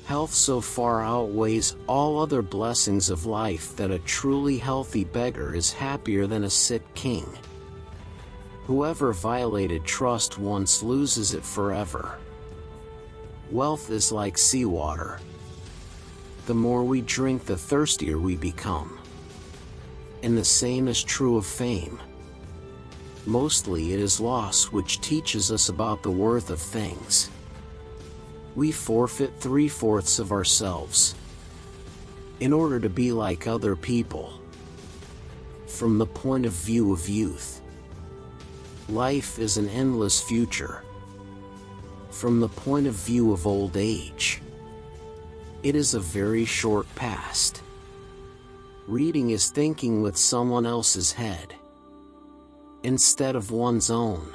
Health so far outweighs all other blessings of life that a truly healthy beggar is happier than a sick king. Whoever violated trust once loses it forever. Wealth is like seawater. The more we drink, the thirstier we become. And the same is true of fame. Mostly it is loss which teaches us about the worth of things. We forfeit 3/4 of ourselves in order to be like other people. From the point of view of youth, life is an endless future. From the point of view of old age, it is a very short past. Reading is thinking with someone else's head instead of one's own.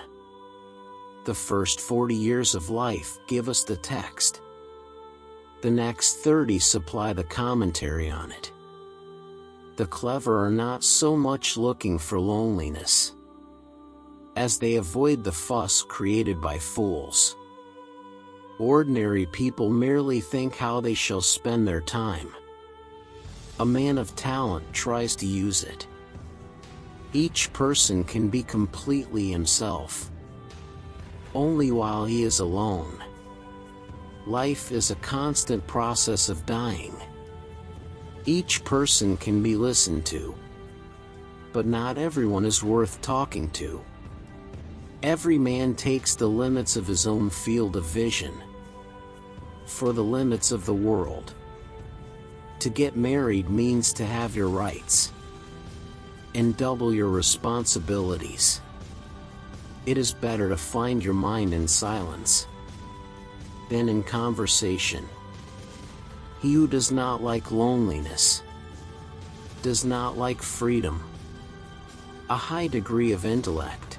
The first 40 years of life give us the text. The next 30 supply the commentary on it. The clever are not so much looking for loneliness as they avoid the fuss created by fools. Ordinary people merely think how they shall spend their time. A man of talent tries to use it. Each person can be completely himself only while he is alone. Life is a constant process of dying. Each person can be listened to, but not everyone is worth talking to. Every man takes the limits of his own field of vision for the limits of the world. To get married means to have your rights and double your responsibilities. It is better to find your mind in silence than in conversation. He who does not like loneliness does not like freedom. A high degree of intellect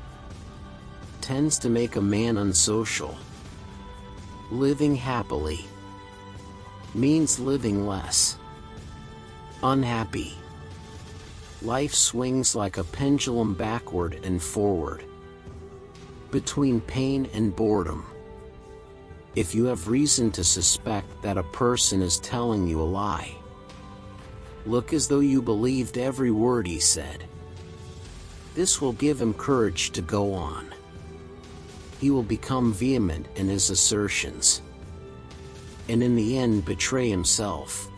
tends to make a man unsocial. Living happily means living less unhappy. Life swings like a pendulum backward and forward between pain and boredom. If you have reason to suspect that a person is telling you a lie, look as though you believed every word he said. This will give him courage to go on. He will become vehement in his assertions, and in the end betray himself.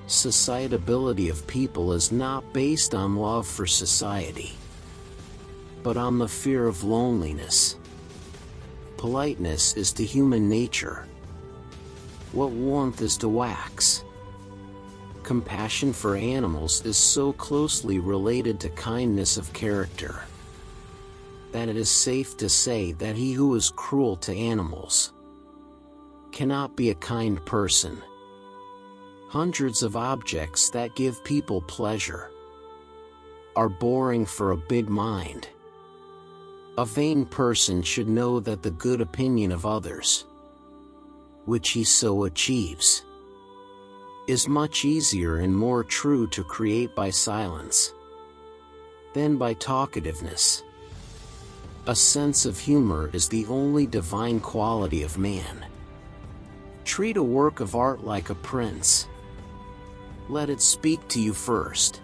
Societability of people is not based on love for society, but on the fear of loneliness. Politeness is to human nature what warmth is to wax. Compassion for animals is so closely related to kindness of character that it is safe to say that he who is cruel to animals cannot be a kind person. Hundreds of objects that give people pleasure are boring for a big mind. A vain person should know that the good opinion of others, which he so achieves, is much easier and more true to create by silence than by talkativeness. A sense of humor is the only divine quality of man. Treat a work of art like a prince. Let it speak to you first.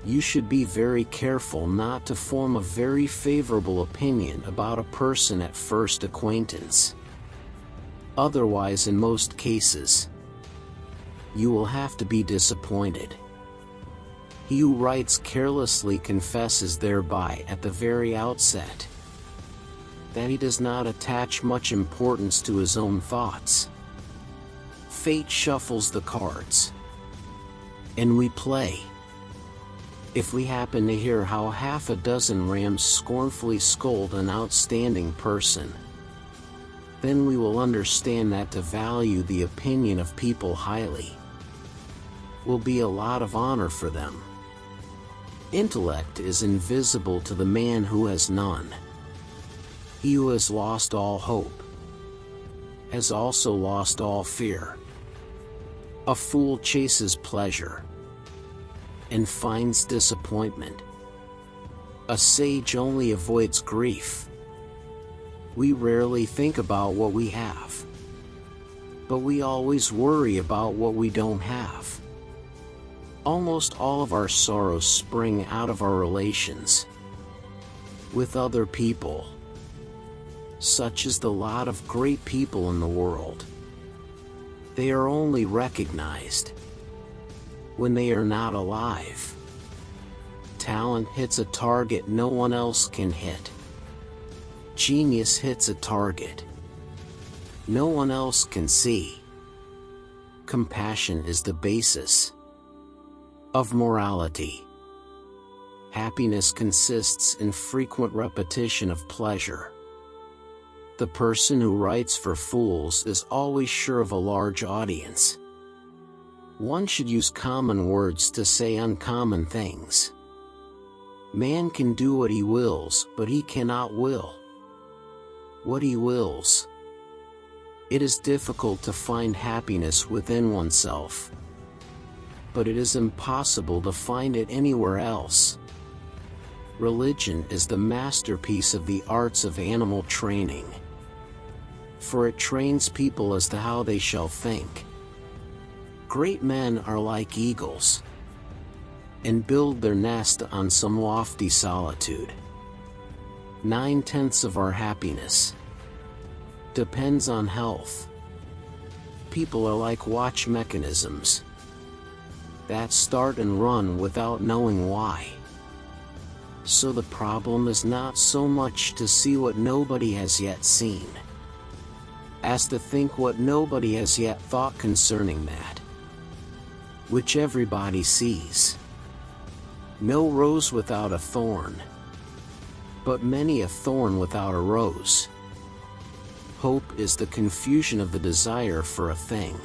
You should be very careful not to form a very favorable opinion about a person at first acquaintance. Otherwise, in most cases, you will have to be disappointed. He who writes carelessly confesses thereby at the very outset that he does not attach much importance to his own thoughts. Fate shuffles the cards, and we play. If we happen to hear how half a dozen rams scornfully scold an outstanding person, then we will understand that to value the opinion of people highly will be a lot of honor for them. Intellect is invisible to the man who has none. He who has lost all hope has also lost all fear. A fool chases pleasure and finds disappointment. A sage only avoids grief. We rarely think about what we have. But we always worry about what we don't have. Almost all of our sorrows spring out of our relations with other people. Such is the lot of great people in the world. They are only recognized when they are not alive. Talent hits a target no one else can hit. Genius hits a target no one else can see. Compassion is the basis of morality. Happiness consists in frequent repetition of pleasure. The person who writes for fools is always sure of a large audience. One should use common words to say uncommon things. Man can do what he wills, but he cannot will what he wills. It is difficult to find happiness within oneself, but it is impossible to find it anywhere else. Religion is the masterpiece of the arts of animal training, for it trains people as to how they shall think. Great men are like eagles, and build their nest on some lofty solitude. 9/10 of our happiness depends on health. People are like watch mechanisms that start and run without knowing why. So the problem is not so much to see what nobody has yet seen, as to think what nobody has yet thought concerning that which everybody sees. No rose without a thorn, but many a thorn without a rose. Hope is the confusion of the desire for a thing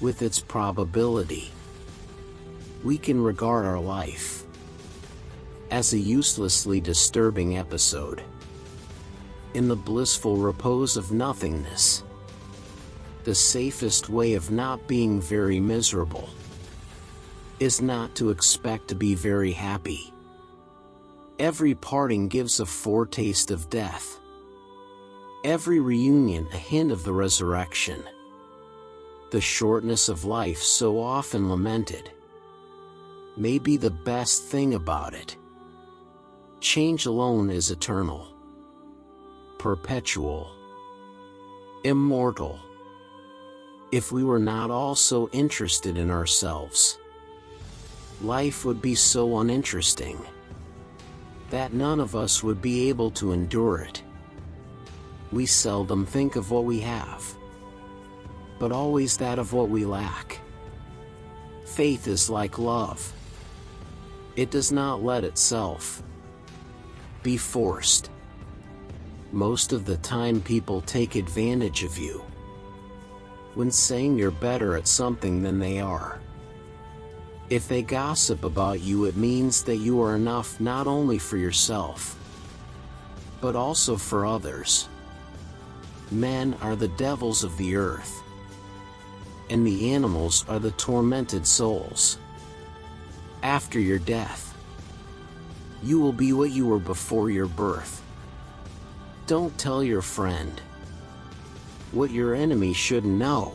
with its probability. We can regard our life as a uselessly disturbing episode in the blissful repose of nothingness. The safest way of not being very miserable is not to expect to be very happy. Every parting gives a foretaste of death. Every reunion a hint of the resurrection. The shortness of life so often lamented may be the best thing about it. Change alone is eternal, perpetual, immortal. If we were not all so interested in ourselves, life would be so uninteresting that none of us would be able to endure it. We seldom think of what we have, but always that of what we lack. Faith is like love. It does not let itself be forced. Most of the time people take advantage of you when saying you're better at something than they are. If they gossip about you, it means that you are enough not only for yourself, but also for others. Men are the devils of the earth, and the animals are the tormented souls. After your death, you will be what you were before your birth. Don't tell your friend what your enemy shouldn't know.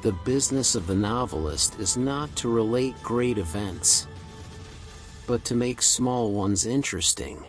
The business of the novelist is not to relate great events, but to make small ones interesting.